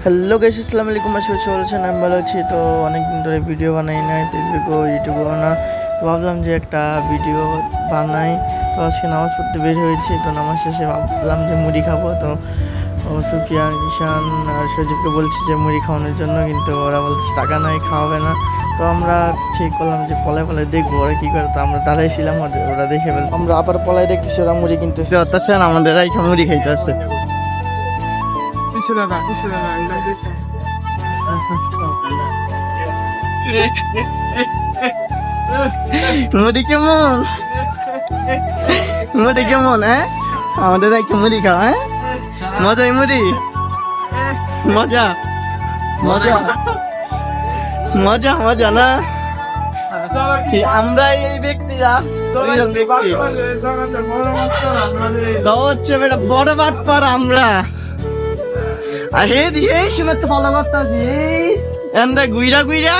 Hello guys, আসসালামু আলাইকুম। আশা করছি ভালো আছেন। আমি ভালো আছি। তো অনেকদিন ধরে ভিডিও বানাই না, ফেসবুকও ইউটিউবেও না। তো ভাবলাম যে একটা ভিডিও বানাই। তো আজকে নামাজ পড়তে বের হয়েছি। তো নামাজ শেষে ভাবলাম যে মুড়ি খাবো। তো সুফিয়ান, ঈশান আর সজীবকে বলছি যে মুড়ি খাওয়ানোর জন্য, কিন্তু ওরা বলছে টাকা নাই, খাওয়াবে না। তো আমরা ঠিক করলাম যে পলায় পলায় দেখবো ওরা কী করে। তো আমরা দাঁড়াইছিলাম, ওরা দেখে ফেলতো। আমরা আবার পলায় দেখতেছি ওরা মুড়ি কিনতেছে, অত্যাচার আমাদের রাইখা মুড়ি খাইতেছে। মুড়ি কেমন, মুড়ি কেমন? হ্যাঁ, আমাদের একটা মুড়ি খাও। হ্যাঁ, মজাই মুড়ি, মজা মজা মজা মজা না? আমরা এই ব্যক্তিরা বড় বাট পার আমরা হে দিয়ে শুনে তো ভালো কথা দিয়ে আমরা গুইরা গুইরা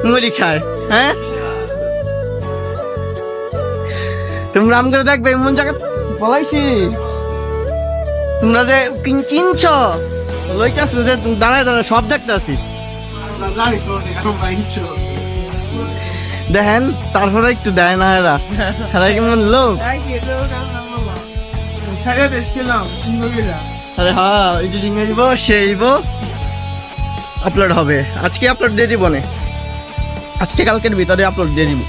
মুড়ি খায়। হ্যাঁ, তোমরা আম করে দেখবে এমন জায়গা বলাইছি, তোমরা যে কিনছ লইকাছ যে দাঁড়ায় দাঁড়ায় সব দেখতে আসি দেখেন, তারপরে একটু দেয় না এরা, এরা কেমন লোক। আরে হ্যাঁ, এডিটিং হইব, সেইব, আপলোড হবে। আজকে আপলোড দিয়ে দিব, আজকে কালকের ভিতরে আপলোড দিয়ে দিব।